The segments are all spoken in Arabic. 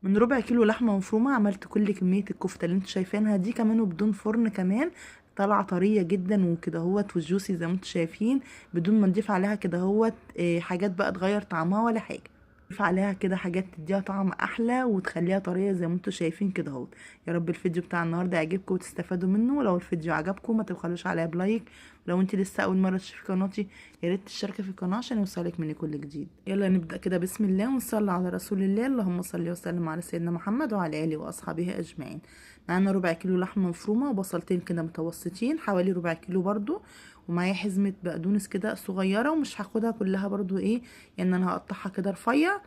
من ربع كيلو لحمه مفرومه عملت كل كميه الكفته اللي انتوا شايفينها دي، كمان وبدون فرن كمان. طالعه طريه جدا وكده هوت وجوسي زي ما انتوا شايفين، بدون ما نضيف عليها كده هوت حاجات بقى تغير طعمها ولا حاجه. نضيف عليها كده حاجات تديها طعم احلى وتخليها طريه زي ما انتوا شايفين كده اهوت. يا رب الفيديو بتاع النهارده يعجبكم وتستفادوا منه. ولو الفيديو عجبكم ما تبخلوش عليا بلايك. لو انت لسه اول مره تشوفي قناتي يا ريت تشتركي في القناه عشان يوصلك مني كل جديد. يلا نبدا كده بسم الله ونصلي على رسول الله. اللهم صل وسلم على سيدنا محمد وعلى اله واصحابه اجمعين. معانا ربع كيلو لحمه مفرومه وبصلتين كده متوسطين حوالي ربع كيلو برضو، ومعايا حزمه بقدونس كده صغيره ومش هاخدها كلها برضو يعني انا هقطعها كده رفيع.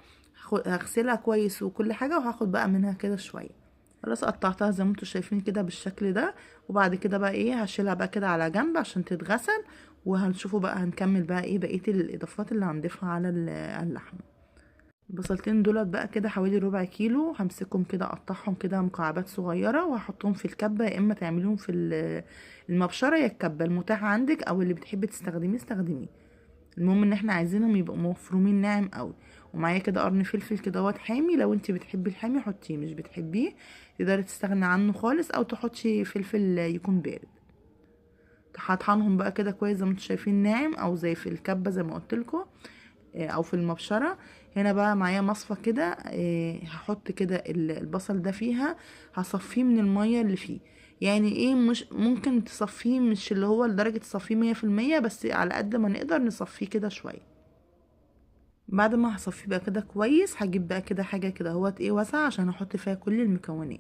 هغسلها كويس وكل حاجه وهاخد بقى منها كده شويه. خلاص قطعتها زي ما انتوا شايفين كده بالشكل ده. وبعد كده بقى هشيلها بقى كده على جنب عشان تتغسل. وهنشوفوا بقى هنكمل بقى بقية الاضافات اللي هنضيفها على اللحمة. البصلتين دولت بقى كده حوالي ربع كيلو، همسكهم كده اقطعهم كده مكعبات صغيرة وهحطهم في الكبة، يا اما تعمليهم في المبشرة يا الكبة المتاح عندك او اللي بتحبي تستخدميه استخدميه. المهم ان احنا عايزينهم يبقوا مفرومين ناعم قوي. ومعايا كده قرن فلفل كده حامي، لو انت بتحبي الحامي حطيه، مش بتحبيه تقدري تستغني عنه خالص او تحطي فلفل يكون بارد. هطحنهم بقى كده كويس زي ما انتوا شايفين ناعم او زي في الكبه زي ما قلت لكم، او في المبشره. هنا بقى معايا مصفى كده، هحط كده البصل ده فيها، هصفيه من الميه اللي فيه. يعني مش ممكن تصفيه مش اللي هو لدرجه تصفيه 100%، بس على قد ما نقدر نصفيه كده شويه. بعد ما هصفيه بقى كده كويس هجيب بقى كده حاجه كده واسعه عشان احط فيها كل المكونات.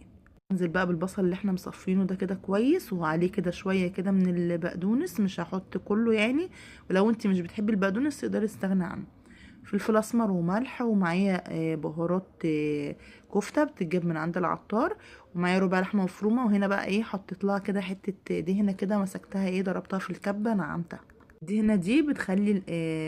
انزل بقى بالبصل اللي احنا مصفينه ده كده كويس، وعليه كده شويه كده من البقدونس، مش هحط كله يعني. ولو انت مش بتحبي البقدونس تقدري تستغنى عنه. فلفل اسمر وملح، ومعايا بهارات كفته بتتجاب من عند العطار. ومعايا ربع لحمه مفرومه. وهنا بقى حطيت لها كده حته دهنه كده، مسكتها ضربتها في الكبه نعمتها. الدهنه دي بتخلي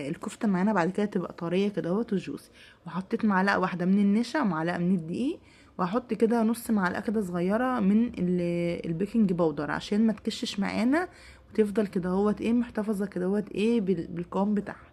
الكفته معانا بعد كده تبقى طريه كده وجوسي. وحطيت معلقه واحده من النشا ومعلقه من الدقيق. وهحط كده نص معلقه كده صغيره من البيكنج باودر عشان ما تكشش معانا، وتفضل كده محتفظه كده بالقوام بتاعها.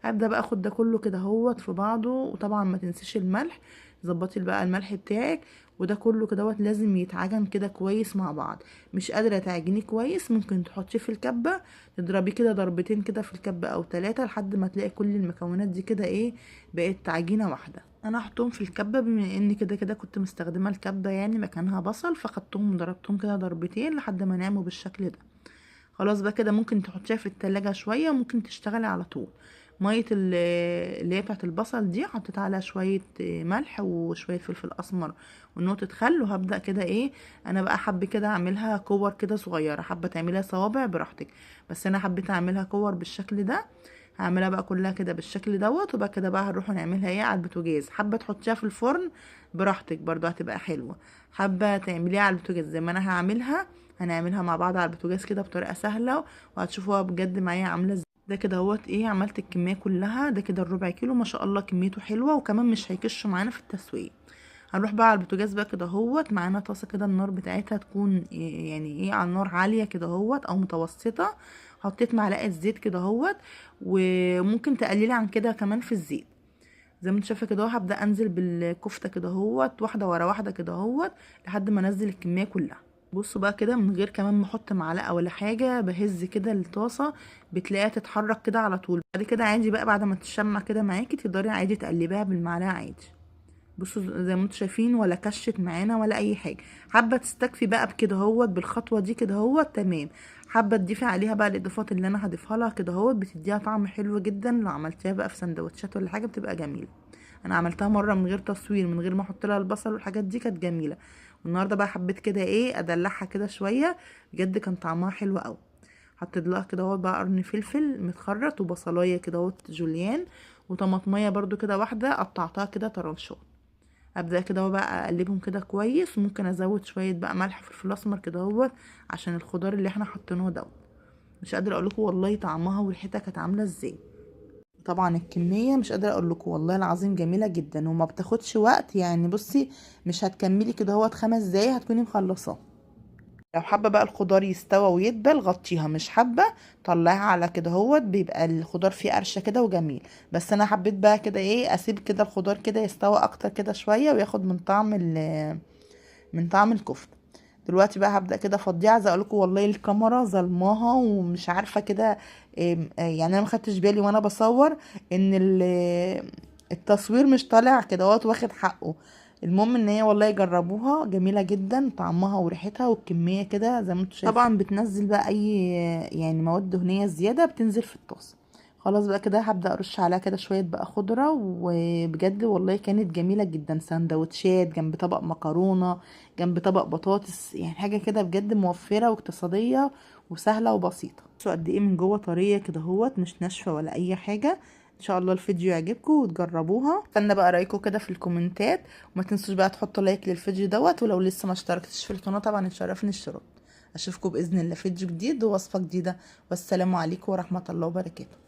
هبدا بقى اخد ده كله كده في بعضه. وطبعا ما تنسيش الملح، ظبطي بقى الملح بتاعك. وده كله كده لازم يتعجن كده كويس مع بعض. مش قادره تعجنيه كويس ممكن تحطيه في الكبه، تضربيه كده ضربتين كده في الكبه او 3 لحد ما تلاقي كل المكونات دي كده بقت عجينه واحده. انا هحطهم في الكبه بما ان كده كده كنت مستخدمه الكبه يعني مكانها بصل، فخدتهم ضربتهم كده ضربتين لحد ما نعموا بالشكل ده. خلاص بقى كده ممكن تحطيها في التلاجة شوية وممكن تشتغلي على طول. مية اللي هي بتاعت البصل دي حطيت عليها شوية ملح وشوية فلفل اسمر ونقطة خل. وهبدأ كده انا بقى حابة كده اعملها كور كده صغيرة، حابة تعمليها صوابع براحتك، بس انا حبيت اعملها كور بالشكل ده. هعملها بقى كلها كده بالشكل وبقى كده بقى هنروح نعملها على البوتاجاز. حابة تحطيها في الفرن براحتك برضو هتبقى حلوة. حابة تعمليها على البوتاجاز زي ما انا هعملها، هنعملها مع بعض على البوتاجاز كده بطريقه سهله وهتشوفوها بجد معايا عامله ازاي. ده كده عملت الكميه كلها. ده كده الربع كيلو ما شاء الله كميته حلوه، وكمان مش هيكش معانا في التسويه. هنروح بقى على البوتاجاز بقى كده معانا طاسه كده النار بتاعتها تكون يعني على النار عاليه كده او متوسطه. حطيت معلقه زيت كده وممكن تقللي عن كده كمان في الزيت. زي ما انت شايفه كده هبدا انزل بالكفته كده واحده ورا واحده كده لحد ما انزل الكميه كلها. بصوا بقى كده من غير كمان ما احط معلقه ولا حاجه، بهز كده الطاسه بتلاقيها تتحرك كده على طول. بعد كده عادي بقى بعد ما تشمع كده معاكي تقدري عادي تقلبيها بالمعلقه عادي. بصوا زي ما انتم شايفين ولا كشت معانا ولا اي حاجه. حابه تستكفي بقى بكده بالخطوه دي كده تمام. حابه تضيفي عليها بقى الاضافات اللي انا هضيفها لها كده بتديها طعم حلو جدا. لو عملتيها بقى في سندوتشات ولا حاجه بتبقى جميله. انا عملتها مره من غير تصوير من غير ما احط لها البصل والحاجات دي كانت جميله. والنهارده بقى حبيت كده ادلعها كده شويه، بجد كان طعمها حلو قوي. حطيت لها كده بقى قرن فلفل متخرط وبصلايه كده جوليان، وطماطميه برضو كده واحده قطعتها كده طرنشات. ابدا كده بقى اقلبهم كده كويس. ممكن ازود شويه بقى ملح فلفل اسمر كده عشان الخضار اللي احنا حطيناه مش قادره اقول لكم والله طعمها وريحتها كانت عامله ازاي. طبعا الكميه مش قادره اقول لكم والله العظيم جميله جدا وما بتاخدش وقت يعني. بصي مش هتكملي كده 5 دقايق هتكوني مخلصاه. لو حابه بقى الخضار يستوى ويدبل غطيها، مش حابه طلعها على كده هوت، بيبقى الخضار فيه قرشه كده وجميل. بس انا حبيت بقى كده ايه اسيب كده الخضار كده يستوى اكتر كده شويه وياخد من طعم الكفته. دلوقتي بقى هبدأ كده افضيها. عايزه اقولكم والله الكاميرا ظلماها ومش عارفه كده. يعني انا ما خدتش بالي وانا بصور ان التصوير مش طالع كده واخد حقه. المهم ان هي والله جربوها جميله جدا، طعمها وريحتها والكميه كده زي ما انتم شايفين. طبعا بتنزل بقى اي يعني مواد دهنيه زياده بتنزل في الطاسه. خلاص بقى كده هبدأ ارش عليها كده شوية بقى خضرة، وبجد والله كانت جميلة جدا. سندوتشات جنب طبق مكرونة، جنب طبق بطاطس، يعني حاجة كده بجد موفرة واقتصادية وسهلة وبسيطة. بصوا قد ايه من جوه طرية كده هوت، مش ناشفة ولا اي حاجة. ان شاء الله الفيديو يعجبكم وتجربوها. استنى بقى رايكم كده في الكومنتات، وما تنسوش بقى تحطوا لايك للفيديو دوت، ولو لسه ما اشتركتش في القناة طبعا اتشرفني الاشتراك. اشوفكم باذن الله فيديو جديد ووصفة جديدة، والسلام عليكم ورحمة الله وبركاته.